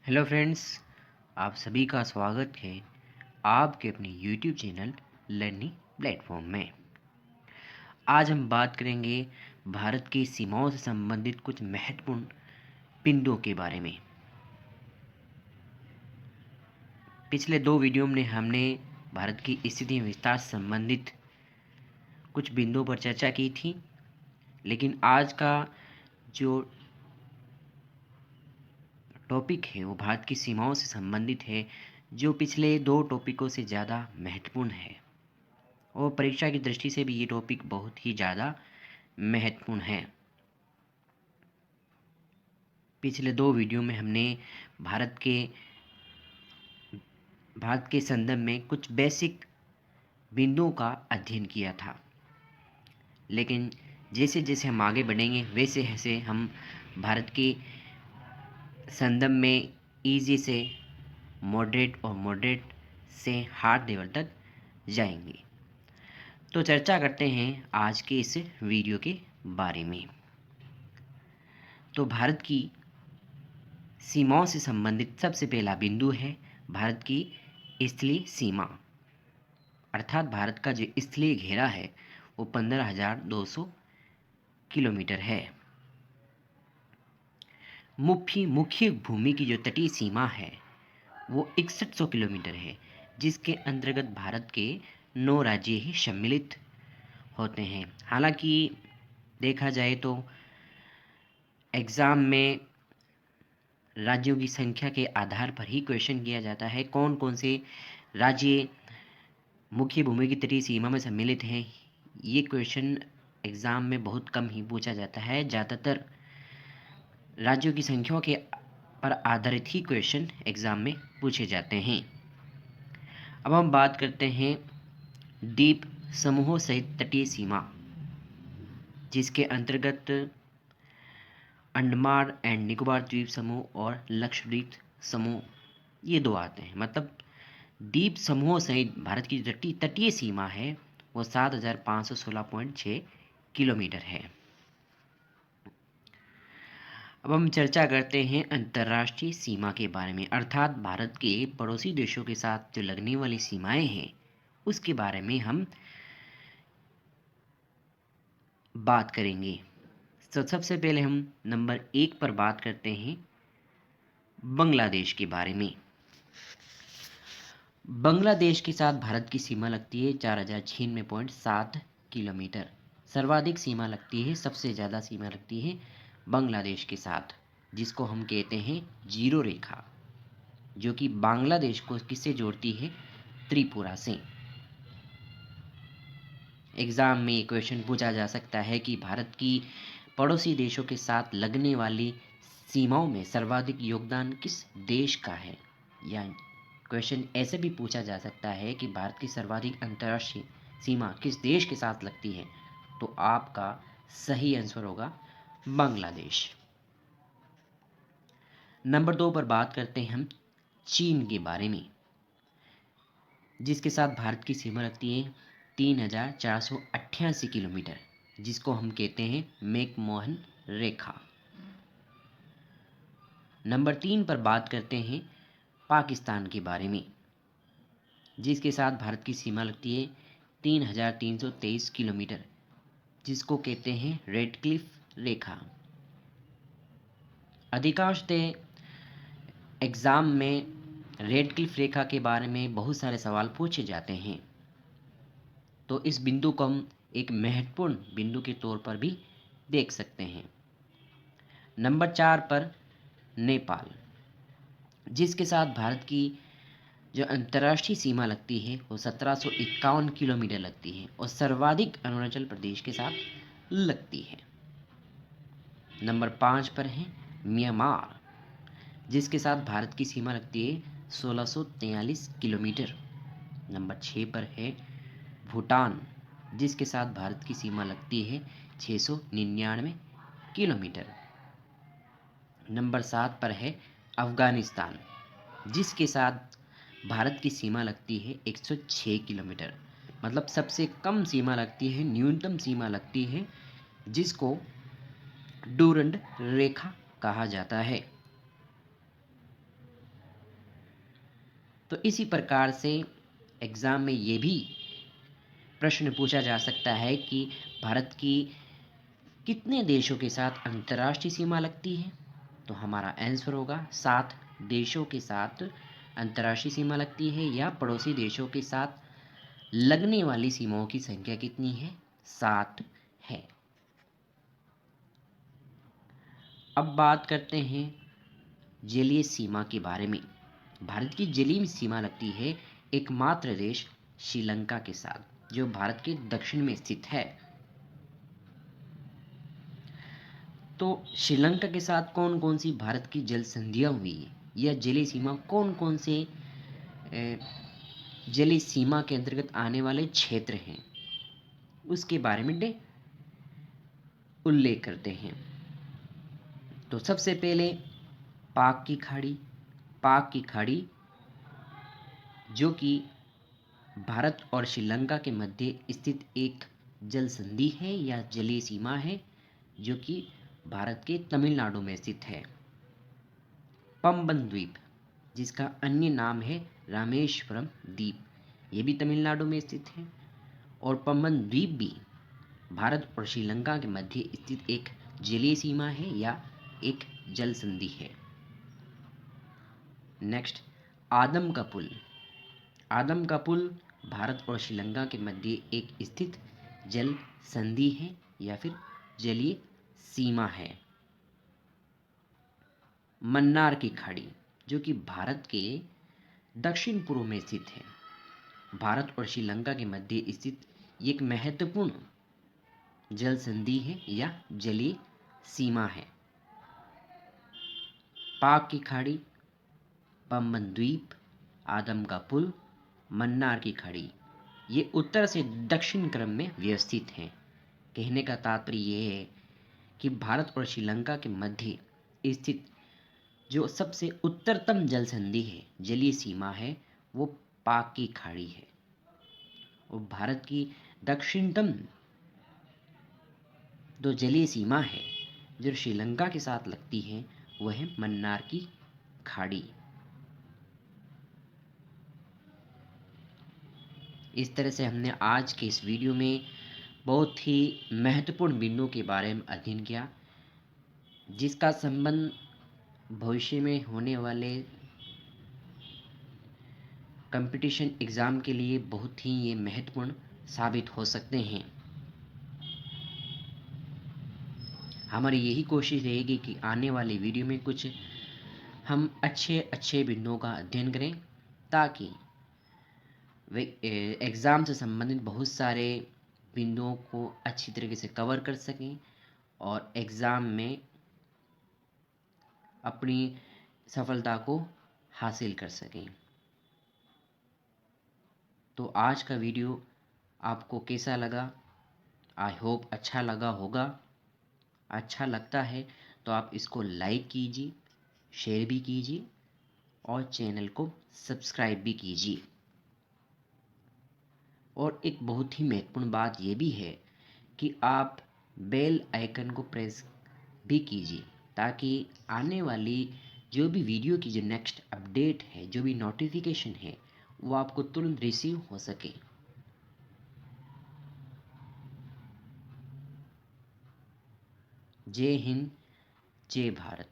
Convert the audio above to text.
Hello friends, आप सभी का स्वागत है आपके अपने यूट्यूब चैनल लर्निंग प्लेटफॉर्म में। आज हम बात करेंगे भारत की सीमाओं से संबंधित कुछ महत्वपूर्ण बिंदुओं के बारे में। पिछले दो वीडियो में हमने भारत की स्थिति विस्तार से संबंधित कुछ बिंदुओं पर चर्चा की थी, लेकिन आज का जो टॉपिक है वो भारत की सीमाओं से संबंधित है, जो पिछले दो टॉपिकों से ज़्यादा महत्वपूर्ण है और परीक्षा की दृष्टि से भी ये टॉपिक बहुत ही ज़्यादा महत्वपूर्ण है। पिछले दो वीडियो में हमने भारत के संदर्भ में कुछ बेसिक बिंदुओं का अध्ययन किया था, लेकिन जैसे जैसे हम आगे बढ़ेंगे वैसे वैसे हम भारत के संदर्भ में इजी से मॉडरेट और मॉडरेट से हार्ड लेवल तक जाएंगे। तो चर्चा करते हैं आज के इस वीडियो के बारे में। तो भारत की सीमाओं से संबंधित सबसे पहला बिंदु है भारत की स्थलीय सीमा, अर्थात भारत का जो स्थलीय घेरा है वो 15,200 किलोमीटर है। मुख्य भूमि की जो तटीय सीमा है वो 6100 किलोमीटर है, जिसके अंतर्गत भारत के 9 राज्य ही सम्मिलित होते हैं। हालांकि देखा जाए तो एग्ज़ाम में राज्यों की संख्या के आधार पर ही क्वेश्चन किया जाता है, कौन कौन से राज्य मुख्य भूमि की तटीय सीमा में सम्मिलित हैं। ये क्वेश्चन एग्ज़ाम में बहुत कम ही पूछा जाता है, ज़्यादातर राज्यों की संख्या के पर आधारित ही क्वेश्चन एग्ज़ाम में पूछे जाते हैं। अब हम बात करते हैं द्वीप समूहों सहित तटीय सीमा, जिसके अंतर्गत अंडमान एंड निकोबार द्वीप समूह और लक्षद्वीप समूह ये दो आते हैं। मतलब द्वीप समूहों सहित भारत की जो तटीय सीमा है वो 7,516.6 किलोमीटर है। अब हम चर्चा करते हैं अंतर्राष्ट्रीय सीमा के बारे में, अर्थात भारत के पड़ोसी देशों के साथ जो लगने वाली सीमाएं हैं उसके बारे में हम बात करेंगे। तो सबसे पहले हम नंबर 1 पर बात करते हैं बांग्लादेश के बारे में। बांग्लादेश के साथ भारत की सीमा लगती है 4,096.7 किलोमीटर। सर्वाधिक सीमा लगती है, सबसे ज़्यादा सीमा लगती है बांग्लादेश के साथ, जिसको हम कहते हैं जीरो रेखा, जो कि बांग्लादेश को किससे जोड़ती है? त्रिपुरा से। एग्ज़ाम में ये क्वेश्चन पूछा जा सकता है कि भारत की पड़ोसी देशों के साथ लगने वाली सीमाओं में सर्वाधिक योगदान किस देश का है, या क्वेश्चन ऐसे भी पूछा जा सकता है कि भारत की सर्वाधिक अंतर्राष्ट्रीय सीमा किस देश के साथ लगती है, तो आपका सही आंसर होगा बांग्लादेश। नंबर 2 पर बात करते हैं हम चीन के बारे में, जिसके साथ भारत की सीमा लगती है 3,488 किलोमीटर, जिसको हम कहते हैं मैकमोहन रेखा। नंबर 3 पर बात करते हैं पाकिस्तान के बारे में, जिसके साथ भारत की सीमा लगती है 3,323 किलोमीटर, जिसको कहते हैं रेड क्लिफ रेखा। अधिकांशतः एग्ज़ाम में रेड क्लिफ रेखा के बारे में बहुत सारे सवाल पूछे जाते हैं, तो इस बिंदु को हम एक महत्वपूर्ण बिंदु के तौर पर भी देख सकते हैं। नंबर 4 पर नेपाल, जिसके साथ भारत की जो अंतर्राष्ट्रीय सीमा लगती है वो 1751 किलोमीटर लगती है और सर्वाधिक अरुणाचल प्रदेश के साथ लगती है। नंबर 5 पर है म्यांमार, जिसके साथ भारत की सीमा लगती है 1643 किलोमीटर। नंबर 6 पर है भूटान, जिसके साथ भारत की सीमा लगती है 699 किलोमीटर। नंबर 7 पर है अफ़गानिस्तान, जिसके साथ भारत की सीमा लगती है 106 किलोमीटर। मतलब सबसे कम सीमा लगती है, न्यूनतम सीमा लगती है, जिसको डूरंड रेखा कहा जाता है। तो इसी प्रकार से एग्ज़ाम में ये भी प्रश्न पूछा जा सकता है कि भारत की कितने देशों के साथ अंतर्राष्ट्रीय सीमा लगती है। तो हमारा आंसर होगा 7 देशों के साथ अंतर्राष्ट्रीय सीमा लगती है, या पड़ोसी देशों के साथ लगने वाली सीमाओं की संख्या कितनी है, 7 है। अब बात करते हैं जलीय सीमा के बारे में। भारत की जलीय सीमा लगती है एकमात्र देश श्रीलंका के साथ, जो भारत के दक्षिण में स्थित है। तो श्रीलंका के साथ कौन कौन सी भारत की जल संधियां हुई है, या जलीय सीमा कौन कौन से जलीय सीमा के अंतर्गत आने वाले क्षेत्र हैं, उसके बारे में उल्लेख करते हैं। तो सबसे पहले पाक की खाड़ी। पाक की खाड़ी जो कि भारत और श्रीलंका के मध्य स्थित एक जल संधि है या जलीय सीमा है, जो कि भारत के तमिलनाडु में स्थित है। पंबन द्वीप, जिसका अन्य नाम है रामेश्वरम द्वीप, ये भी तमिलनाडु में स्थित है। और पंबन द्वीप भी भारत और श्रीलंका के मध्य स्थित एक जलीय सीमा है या एक जल संधि है। नेक्स्ट, आदम का पुल। आदम का पुल भारत और श्रीलंका के मध्य एक स्थित जल संधि है या फिर जलीय सीमा है। मन्नार की खाड़ी, जो कि भारत के दक्षिण पूर्व में स्थित है। भारत और श्रीलंका के मध्य स्थित एक महत्वपूर्ण जल संधि है या जलीय सीमा है। पाक की खाड़ी, पंबन द्वीप, आदम का पुल, मन्नार की खाड़ी, ये उत्तर से दक्षिण क्रम में व्यवस्थित हैं। कहने का तात्पर्य यह है कि भारत और श्रीलंका के मध्य स्थित जो सबसे उत्तरतम जल संधि है, जलीय सीमा है, वो पाक की खाड़ी है। और भारत की दक्षिणतम जो जलीय सीमा है जो श्रीलंका के साथ लगती है, वह है मन्नार की खाड़ी। इस तरह से हमने आज के इस वीडियो में बहुत ही महत्वपूर्ण बिंदुओं के बारे में अध्ययन किया, जिसका संबंध भविष्य में होने वाले कंपटीशन एग्ज़ाम के लिए बहुत ही ये महत्वपूर्ण साबित हो सकते हैं। हमारी यही कोशिश रहेगी कि आने वाले वीडियो में कुछ हम अच्छे अच्छे बिंदुओं का अध्ययन करें, ताकि एग्ज़ाम से संबंधित बहुत सारे बिंदुओं को अच्छी तरीके से कवर कर सकें और एग्ज़ाम में अपनी सफलता को हासिल कर सकें। तो आज का वीडियो आपको कैसा लगा? आई होप अच्छा लगा होगा। अच्छा लगता है तो आप इसको लाइक कीजिए, शेयर भी कीजिए और चैनल को सब्सक्राइब भी कीजिए। और एक बहुत ही महत्वपूर्ण बात यह भी है कि आप बेल आइकन को प्रेस भी कीजिए, ताकि आने वाली जो भी वीडियो की जो नेक्स्ट अपडेट है, जो भी नोटिफिकेशन है, वो आपको तुरंत रिसीव हो सके। जय हिंद, जय भारत।